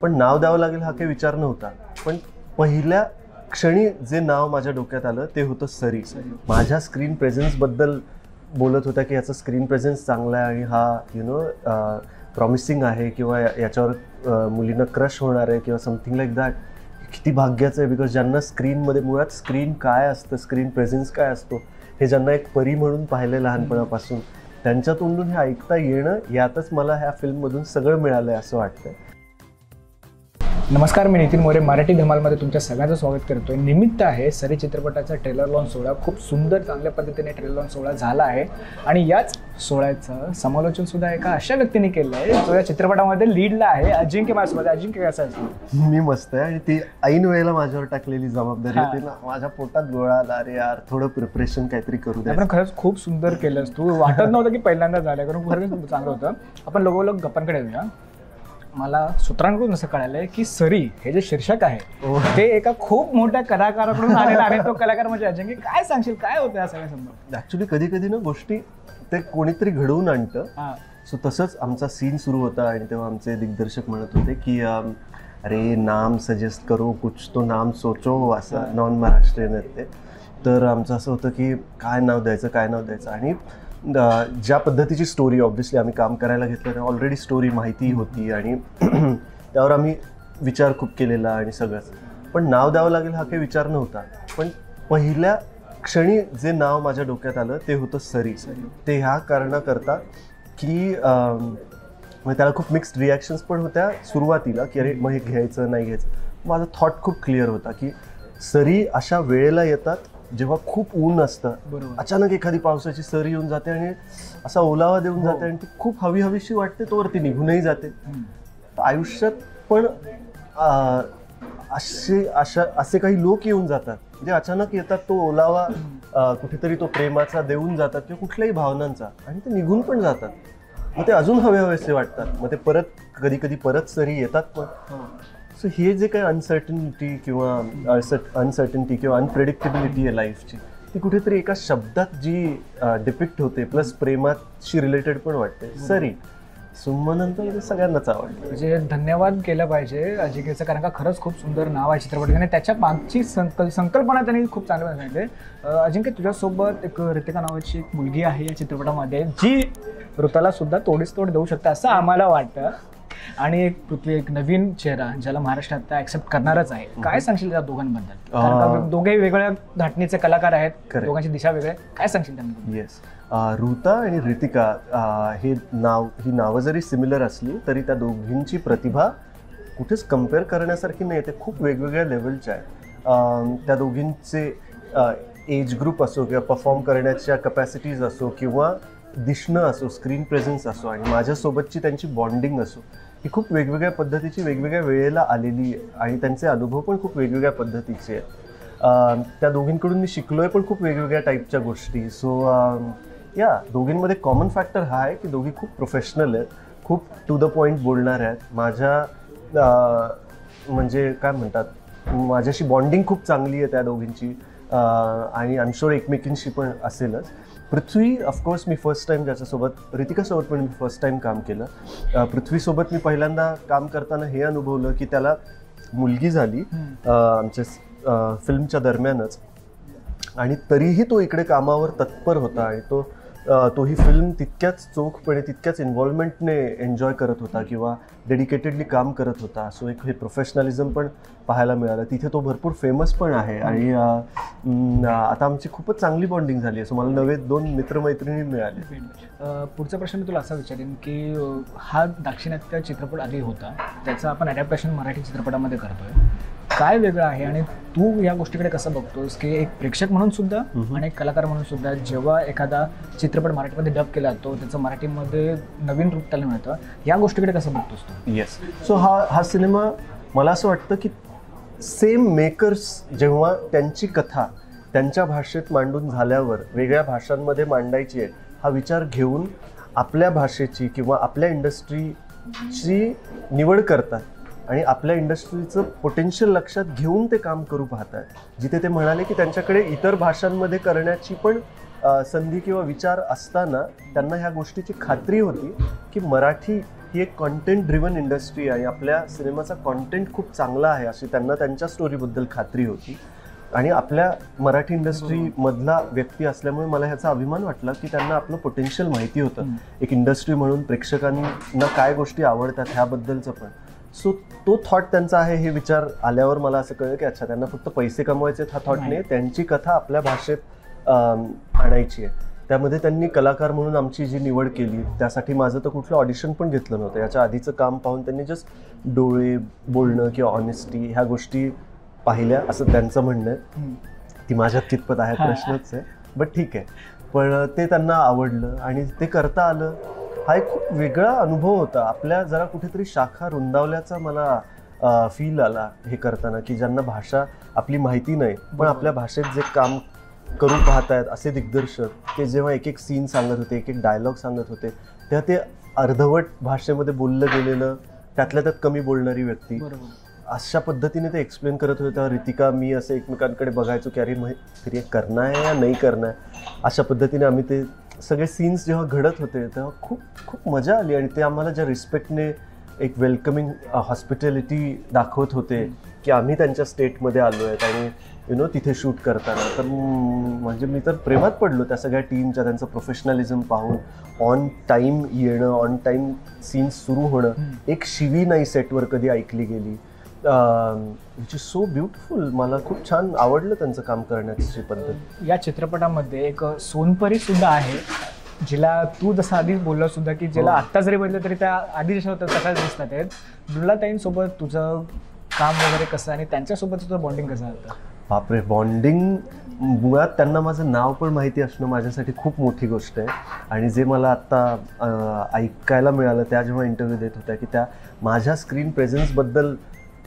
पण नाव द्यावं लागेल हा काही विचार नव्हता. पण पहिल्या क्षणी जे नाव माझ्या डोक्यात आलं ते होतं सरी. माझ्या स्क्रीन प्रेझेन्सबद्दल बोलत होता की याचा स्क्रीन प्रेझेन्स चांगला आहे आणि हा प्रॉमिसिंग आहे किंवा याच्यावर मुलींना क्रश होणार आहे किंवा समथिंग लाईक दॅट. किती भाग्याचं आहे, बिकॉज ज्यांना स्क्रीनमध्ये मुळात स्क्रीन काय असतं, स्क्रीन प्रेझेन्स काय असतो हे ज्यांना एक परी म्हणून पाहिलं लहानपणापासून, त्यांच्या तोंडून हे ऐकता येणं यातच मला ह्या फिल्ममधून सगळं मिळालं आहे असं वाटतंय. नमस्कार, मी नितीन मोरे मराठी धमालमध्ये तुमच्या सगळ्यांचं स्वागत करतोय. निमित्त आहे सरी चित्रपटाचा ट्रेलर लॉन्च सोहळा. खूप सुंदर चांगल्या पद्धतीने ट्रेलर लॉन्च सोहळा झाला आहे आणि याच सोहळ्याचं समालोचन सुद्धा एका अशा व्यक्तीने केलं आहे जो या चित्रपटामध्ये लीडला आहे, अजिंक्य माझ्यासोबत. अजिंक्य कसा आहे? मी मस्त आहे आणि ती ऐन वेळेला माझ्यावर टाकलेली जबाबदारी होती ना, माझ्या पोटात गोळा आला. अरे यार, थोडं प्रिपरेशन काहीतरी करू द्या. आपण खरंच खूप सुंदर केलंस तू. वाटत नव्हतं की पहिल्यांदा झालं, कारण खरंच चांगलं होतं. आपण लोक गप्पांकडे येऊया. मला सूत्रांकडून असं कळालंय की सरी हे जे शीर्षक आहे ते एका खूप मोठ्या कलाकाराकडून आलेला आहे. तो कलाकार म्हणजे अजिंक्य, काय सांगशील, काय होतं या सगळ्यासमोर? ऍक्च्युली कधी कधी ना गोष्टी ते कोणीतरी घडवून आणतं. सो तसंच आमचा सीन सुरू होता आणि तेव्हा आमचे दिग्दर्शक म्हणत होते की अरे नाम सजेस्ट करो, कुछ तो नाम सोचो, असं नॉन महाराष्ट्रीयन आहेत ते. तर आमचं असं होतं की काय नाव द्यायचं आणि ज्या पद्धतीची स्टोरी ऑब्व्हियसली आम्ही काम करायला घेतलं ऑलरेडी स्टोरी माहिती होती आणि त्यावर आम्ही विचार खूप केलेला आणि सगळंच. पण नाव द्यावं लागेल हा काही विचार नव्हता. पण पहिल्या क्षणी जे नाव माझ्या डोक्यात आलं ते होतं सरी. ते ह्या कारणाकरता की त्याला खूप मिक्स्ड रिॲक्शन्स पण होत्या सुरुवातीला की अरे मग हे घ्यायचं नाही घ्यायचं. माझा थॉट खूप क्लिअर होता की सरी अशा वेळेला येतात जेव्हा खूप ऊन असतं, अचानक एखादी पावसाची सरी येऊन जाते आणि असा ओलावा देऊन जाते आणि ती खूप हवीशी वाटते, तोवरती निघूनही जाते. आयुष्यात पण असे काही लोक येऊन जातात जे अचानक येतात, तो ओलावा कुठेतरी तो प्रेमाचा देऊन जातात किंवा कुठल्याही भावनांचा, आणि ते निघून पण जातात. मग ते अजून हवेसे वाटतात. मग ते परत कधी परत सरी येतात पण. सो हे जे काही अनसर्टनिटी किंवा अनप्रेडिक्टेबिलिटी आहे लाईफची, ती कुठेतरी एका शब्दात जी डिपिक्ट होते, प्लस प्रेमाशी रिलेटेड पण वाटते, सरी. सो मग नंतर सगळ्यांनाच आवडलं. म्हणजे धन्यवाद केलं पाहिजे अजिंक्यचं, कारण का खरंच खूप सुंदर नाव आहे चित्रपटाचं आणि त्याच्या मागची संकल्पना त्यांनी खूप चांगली सांगितली. अजिंक्य, तुझ्यासोबत एक रितिका नावाची एक मुलगी आहे या चित्रपटामध्ये, जी ऋताला सुद्धा तोडीस तोड देऊ शकते असं आम्हाला वाटतं. आणि एक पृथ्वी, एक नवीन चेहरा ज्याला महाराष्ट्रात ऍक्सेप्ट करणारच आहे. काय सांगशील त्या दोघांबद्दल? कारण दोघे वेगवेगळ्या धाटणीचे कलाकार आहेत, दोघांची दिशा वेगळी. काय सांगशील त्यांना? येस, ऋता आणि रितिका ही नावं जरी सिमिलर असली तरी त्या दोघींची प्रतिभा कुठेच कम्पेअर करण्यासारखी नाही. ते खूप वेगवेगळ्या लेवलच्या आहेत. त्या दोघींचे एज ग्रुप असो किंवा परफॉर्म करण्याच्या कपॅसिटीज असो किंवा दिसणं असो, स्क्रीन प्रेझेन्स असो, आणि माझ्यासोबतची त्यांची बॉन्डिंग असो, ही खूप वेगवेगळ्या पद्धतीची वेगवेगळ्या वेळेला आलेली आहे आणि त्यांचे अनुभव पण खूप वेगवेगळ्या पद्धतीचे आहेत. त्या दोघींकडून मी शिकलोय पण खूप वेगवेगळ्या टाईपच्या गोष्टी. सो या दोघींमध्ये कॉमन फॅक्टर हा आहे की दोघी खूप प्रोफेशनल आहेत, खूप टू द पॉईंट बोलणार आहेत. म्हणजे काय म्हणतात, माझ्याशी बॉन्डिंग खूप चांगली आहे त्या दोघींची आणि आय एम शुअर एकमेकींशी पण असेलच. पृथ्वी ऑफकोर्स मी फर्स्ट टाईम ज्याच्यासोबत, रितिकासोबत पण मी फर्स्ट टाईम काम केलं. पृथ्वीसोबत मी पहिल्यांदा काम करताना हे अनुभवलं की त्याला मुलगी झाली आमच्या फिल्मच्या दरम्यानच, आणि तरीही तो इकडे कामावर तत्पर होता आणि तो ही फिल्म तितक्याच चोखपणे, तितक्याच इन्व्हॉल्वमेंटने एन्जॉय करत होता किंवा डेडिकेटेडली काम करत होता. सो एक हे प्रोफेशनलिझम पण पाहायला मिळालं. तिथे तो भरपूर फेमस पण आहे आणि आता आमची खूपच चांगली बॉन्डिंग झाली आहे. सो मला नवे 2 मित्रमैत्रिणी मिळाले. पुढचा प्रश्न मी तुला असा विचारेन की हा दाक्षिणात्य चित्रपट आधी होता, त्याचं आपण ॲडॅप्टेशन मराठी चित्रपटामध्ये करतोय. काय वेगळं आहे आणि तू या गोष्टीकडे कसं बघतोस की एक प्रेक्षक म्हणून सुद्धा आणि एक कलाकार म्हणून सुद्धा, जेव्हा एखादा चित्रपट मराठीमध्ये डब केला जातो त्याचं मराठीमध्ये नवीन रूप त्याला मिळतं, या गोष्टीकडे कसं बघतोस तू? येस, सो हा सिनेमा मला असं वाटतं की सेम मेकर्स जेव्हा त्यांची कथा त्यांच्या भाषेत मांडून झाल्यावर वेगळ्या भाषांमध्ये मांडायची आहे हा विचार घेऊन आपल्या भाषेची किंवा आपल्या इंडस्ट्रीची निवड करतात आणि आपल्या इंडस्ट्रीचं पोटेन्शियल लक्षात घेऊन ते काम करू पाहतात. जिथे ते म्हणाले की त्यांच्याकडे इतर भाषांमध्ये करण्याची पण संधी किंवा विचार असताना त्यांना ह्या गोष्टीची खात्री होती की मराठी ही एक कॉन्टेंट ड्रिव्हन इंडस्ट्री आहे, आपल्या सिनेमाचा कॉन्टेंट खूप चांगला आहे अशी त्यांना त्यांच्या स्टोरीबद्दल खात्री होती. आणि आपल्या मराठी इंडस्ट्रीमधला व्यक्ती असल्यामुळे मला ह्याचा अभिमान वाटला की त्यांना आपलं पोटेन्शियल माहिती होतं, एक इंडस्ट्री म्हणून प्रेक्षकांना काय गोष्टी आवडतात ह्याबद्दलचं पण. सो तो थॉट त्यांचा आहे हे विचार आल्यावर मला असं कळलं की अच्छा, त्यांना फक्त पैसे कमवायचे हा थॉट नाही, त्यांची कथा आपल्या भाषेत आणायची आहे. त्यामध्ये त्यांनी कलाकार म्हणून आमची जी निवड केली त्यासाठी माझं तर कुठलं ऑडिशन पण घेतलं नव्हतं. याच्या आधीचं काम पाहून त्यांनी जस्ट डोळे, बोलणं किंवा ऑनेस्टी ह्या गोष्टी पाहिल्या असं त्यांचं म्हणणं आहे. ती माझ्यात कितपत आहे प्रश्नच आहे, बट ठीक आहे. पण ते त्यांना आवडलं आणि ते करता आलं. हा एक खूप वेगळा अनुभव होता. आपल्या जरा कुठेतरी शाखा रुंदावल्याचा मला फील आला हे करताना, की ज्यांना भाषा आपली माहिती नाही पण आपल्या भाषेत जे काम करू पाहतायत असे दिग्दर्शक, ते जेव्हा एक एक सीन सांगत होते, एक एक डायलॉग सांगत होते, तेव्हा ते अर्धवट भाषेमध्ये बोललं गेलेलं, त्यातल्या त्यात कमी बोलणारी व्यक्ती, अशा पद्धतीने ते एक्सप्लेन करत होते. तेव्हा रितिका मी असं एकमेकांकडे बघायचो की अरे फिर करना है या नाही करना है. अशा पद्धतीने आम्ही ते सगळे सीन्स जेव्हा घडत होते तेव्हा खूप खूप मजा आली. आणि ते आम्हाला ज्या रिस्पेक्टने एक वेलकमिंग हॉस्पिटॅलिटी दाखवत होते की आम्ही त्यांच्या स्टेटमध्ये आलो आहेत आणि तिथे शूट करताना, तर म्हणजे मी तर प्रेमात पडलो त्या सगळ्या टीमच्या, त्यांचं प्रोफेशनलिझम पाहून. ऑन टाईम येणं, ऑन टाईम सीन्स सुरू होणं, एक शिवी नाही सेटवर कधी ऐकली गेली, विच इज सो ब्युटिफुल. मला खूप छान आवडलं त्यांचं काम करण्याची पद्धत. या चित्रपटामध्ये एक सोनपरी सुद्धा आहे, जिला तू जसं आधी बोलला सुद्धा की जिला आत्ता जरी बघितलं तरी त्या आधी जशा होत्या तशाच दिसतात आहेत. दुर्लाताईंसोबत तुझं काम वगैरे कसं आणि त्यांच्यासोबत तुझं बॉन्डिंग कसं होतं? बापरे, बॉन्डिंग मुळात त्यांना माझं नाव पण माहिती असणं माझ्यासाठी खूप मोठी गोष्ट आहे. आणि जे मला आत्ता ऐकायला मिळालं त्या जेव्हा इंटरव्ह्यू देत होत्या की त्या माझ्या स्क्रीन प्रेझेन्सबद्दल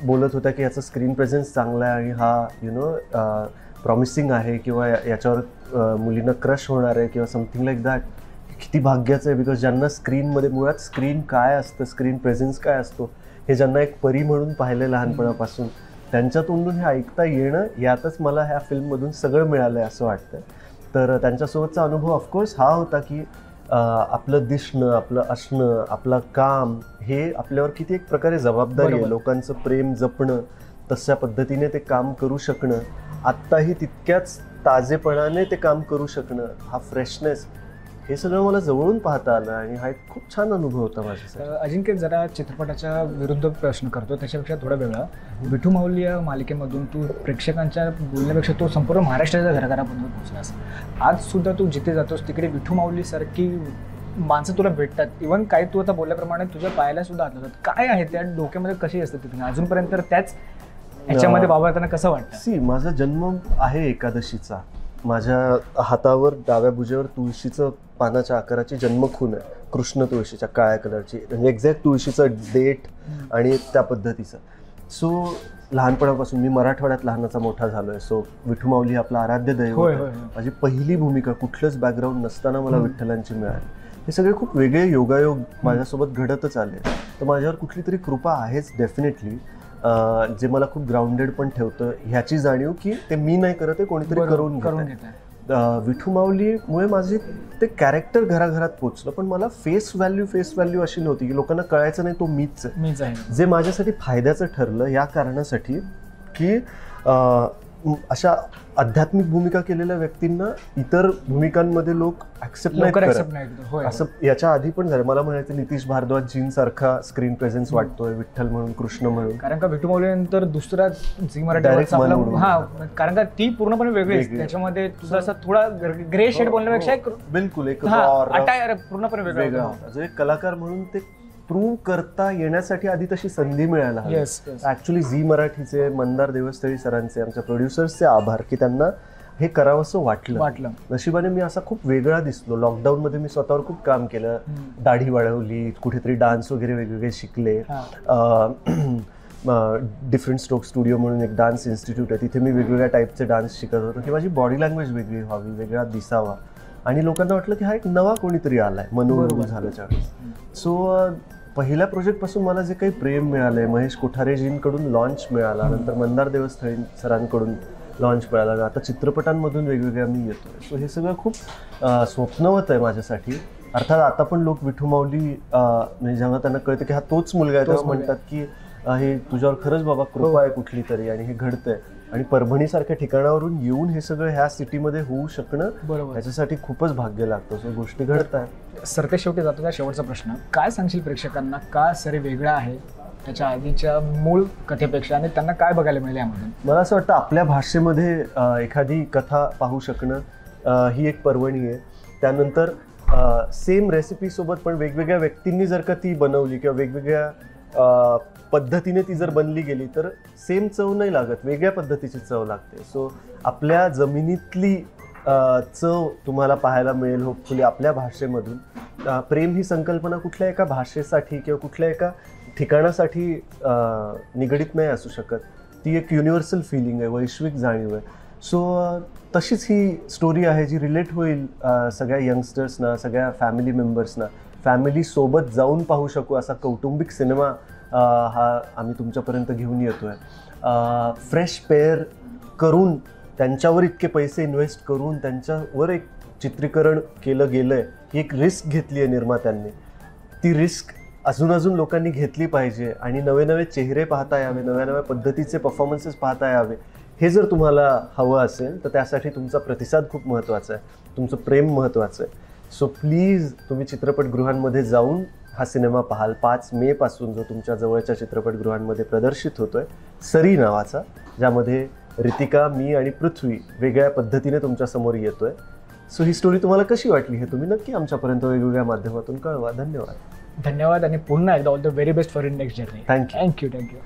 बोलत होत्या की याचा स्क्रीन प्रेझेन्स चांगला आहे आणि हा प्रॉमिसिंग आहे किंवा याच्यावर मुलींना क्रश होणार आहे किंवा समथिंग लाईक दॅट. किती भाग्याचं आहे, बिकॉज ज्यांना स्क्रीनमध्ये मुळात स्क्रीन काय असतं, स्क्रीन प्रेझेन्स काय असतो हे ज्यांना एक परी म्हणून पाहिलं लहानपणापासून, त्यांच्या तोंडून हे ऐकता येणं यातच मला ह्या फिल्ममधून सगळं मिळालं आहे असं वाटतं. तर त्यांच्यासोबतचा अनुभव ऑफकोर्स हा होता की आपलं दिसणं, आपलं असणं, आपलं काम हे आपल्यावर किती एक प्रकारे जबाबदारी आहे. लोकांचं प्रेम जपणं, तशा पद्धतीने ते काम करू शकणं, आत्ताही तितक्याच ताजेपणाने ते काम करू शकणं, हा फ्रेशनेस, हे सगळं मला जवळून पाहता आलं आणि हा एक खूप छान अनुभव होता माझ्यासाठी. अजिंक्य, जरा चित्रपटाच्या विरुद्ध प्रश्न करतो, त्याच्यापेक्षा थोडा वेगळा. विठू माऊली या मालिकेमधून तू प्रेक्षकांच्या बोलण्यापेक्षा तो संपूर्ण महाराष्ट्राच्या घराघरापर्यंत पोहोचलास. आज सुद्धा तू जिथे जातोस तिकडे विठू माऊलीसारखी माणसं तुला भेटतात. इव्हन काही तू आता बोलल्याप्रमाणे तुझ्या पायाला सुद्धा हात लावतात. काय आहे त्या डोक्यामध्ये, कशी असतात तिथे अजूनपर्यंत त्याच ह्याच्यामध्ये वावरताना कसं वाटतं? सी, माझा जन्म आहे एकादशीचा. माझ्या हातावर डाव्या भुजेवर तुळशीचं पानाच्या आकाराची जन्मखून आहे, कृष्ण तुळशीच्या काळ्या कलरची, म्हणजे एक्झॅक्ट तुळशीचं डेट आणि त्या पद्धतीचं. सो लहानपणापासून मी मराठवाड्यात लहानाचा मोठा झालो आहे. सो विठू माऊली आपला आराध्य दैवत आहे. माझी पहिली भूमिका कुठलंच बॅकग्राऊंड नसताना मला विठ्ठलांची मिळाली. हे सगळे खूप वेगळे योगायोग माझ्यासोबत घडतच आले. तर माझ्यावर कुठली तरी कृपा आहेच डेफिनेटली, जे मला खूप ग्राउंडेड पण ठेवतं. ह्याची जाणीव की ते मी नाही करत आहे, कोणीतरी करून घेत. विठू माऊलीमुळे माझे ते कॅरेक्टर घराघरात पोचलं, पण मला फेस व्हॅल्यू अशी नव्हती की लोकांना कळायचं नाही तो मीच आहे. जे माझ्यासाठी फायद्याचं ठरलं या कारणासाठी की अशा आध्यात्मिक भूमिका केलेल्या व्यक्तींना इतर भूमिकांमध्ये लोक ऍक्सेप्ट नाही करत. असं याच्या आधी पण झालं. मला म्हणायचं नितीश भारद्वाजींसारखा स्क्रीन प्रेझेन्स वाटतोय विठ्ठल म्हणून, कृष्ण म्हणून. कारण का विठू माऊली नंतर दुसरा झी मराठी, हा, कारण का ती पूर्णपणे वेगळी, त्याच्यामध्ये तुझा असा थोडा ग्रे शेड बोलण्यापेक्षा बिलकुल एक पूर्णपणे वेगळा होता. जो एक कलाकार म्हणून ते प्रूव्ह करता येण्यासाठी आधी तशी संधी मिळायला हवी. ऍक्च्युली झी मराठीचे मंदार देवस्थळी सरांचे, आमच्या प्रोड्युसर्सचे आभार की त्यांना हे करावंसं वाटलं. नशिबाने मी असा खूप वेगळा दिसलो. लॉकडाऊनमध्ये मी स्वतःवर खूप काम केलं, दाढी वाढवली, कुठेतरी डान्स वगैरे वेगवेगळे शिकले. डिफरंट स्ट्रोक स्टुडिओ म्हणून एक डान्स इन्स्टिट्यूट आहे, तिथे मी वेगवेगळ्या टाईपचे डान्स शिकत होतो की माझी बॉडी लँग्वेज वेगळी व्हावी, वेगळा दिसावा. आणि लोकांना वाटलं की हा एक नवा कोणीतरी आलाय मनोरंजन झाल्याच्या वेळेस. सो पहिल्या प्रोजेक्टपासून मला जे काही प्रेम मिळालंय, महेश कोठारेजींकडून लॉन्च मिळाला, नंतर मंदार देवस्थळी सरांकडून लॉन्च मिळाला, आता चित्रपटांमधून वेगवेगळ्या मी येतोय. सो हे सगळं खूप स्वप्नवत आहे माझ्यासाठी. अर्थात आता पण लोक विठू माऊली म्हणजे जेव्हा त्यांना कळतं की हा तोच मुलगा आहे तेव्हा म्हणतात की हे तुझ्यावर खरंच बाबा कृपा आहे कुठली तरी आणि हे घडतंय. आणि परभणीसारख्या ठिकाणावरून येऊन हे सगळं ह्या सिटीमध्ये होऊ शकणं बरोबर, याच्यासाठी खूपच भाग्य लागतं. सो गोष्टी घडत आहेत. सरते शेवटी जातो त्या शेवटचा प्रश्न, काय सांगशील प्रेक्षकांना, का सरी वेगळा आहे त्याच्या आधीच्या मूळ कथेपेक्षा आणि त्यांना काय बघायला मिळेल यामधून? मला असं वाटतं आपल्या भाषेमध्ये एखादी कथा पाहू शकणं ही एक पर्वणी आहे. त्यानंतर सेम रेसिपी सोबत पण वेगवेगळ्या व्यक्तींनी जर का ती बनवली किंवा वेगवेगळ्या पद्धतीने ती जर बनली गेली तर सेम चव नाही लागत, वेगळ्या पद्धतीची चव लागते. सो आपल्या जमिनीतली चव तुम्हाला पाहायला मिळेल होपफुली आपल्या भाषेमधून. प्रेम ही संकल्पना कुठल्या एका भाषेसाठी किंवा कुठल्या एका ठिकाणासाठी निगडीत नाही असू शकत. ती एक युनिव्हर्सल फिलिंग आहे, वैश्विक जाणीव आहे. सो तशीच ही स्टोरी आहे जी रिलेट होईल सगळ्या यंगस्टर्सना, सगळ्या फॅमिली मेंबर्सना. फॅमिलीसोबत जाऊन पाहू शकू असा कौटुंबिक सिनेमा हा आम्ही तुमच्यापर्यंत घेऊन येतोय. फ्रेश पेअर करून त्यांच्यावर इतके पैसे इन्व्हेस्ट करून त्यांच्यावर एक चित्रीकरण केलं गेलं आहे. ही एक रिस्क घेतली आहे निर्मात्यांनी. ती रिस्क अजून लोकांनी घेतली पाहिजे आणि नवे नवे चेहरे पाहता यावे, नव्या नव्या पद्धतीचे परफॉर्मन्सेस पाहता यावे. हे जर तुम्हाला हवं असेल तर त्यासाठी तुमचा प्रतिसाद खूप महत्त्वाचा आहे, तुमचं प्रेम महत्त्वाचं आहे. सो प्लीज तुम्ही चित्रपटगृहांमध्ये जाऊन हा सिनेमा पाहाल. 5 मे पासून जो तुमच्या जवळच्या चित्रपटगृहांमध्ये प्रदर्शित होतोय, सरी नावाचा, ज्यामध्ये रितिका, मी आणि पृथ्वी वेगळ्या पद्धतीने तुमच्यासमोर येतोय. सो ही स्टोरी तुम्हाला कशी वाटली हे तुम्ही नक्की आमच्यापर्यंत वेगवेगळ्या माध्यमातून कळवा. धन्यवाद. धन्यवाद आणि पुन्हा एकदा all the very best for in next journey. Thank you. Thank you.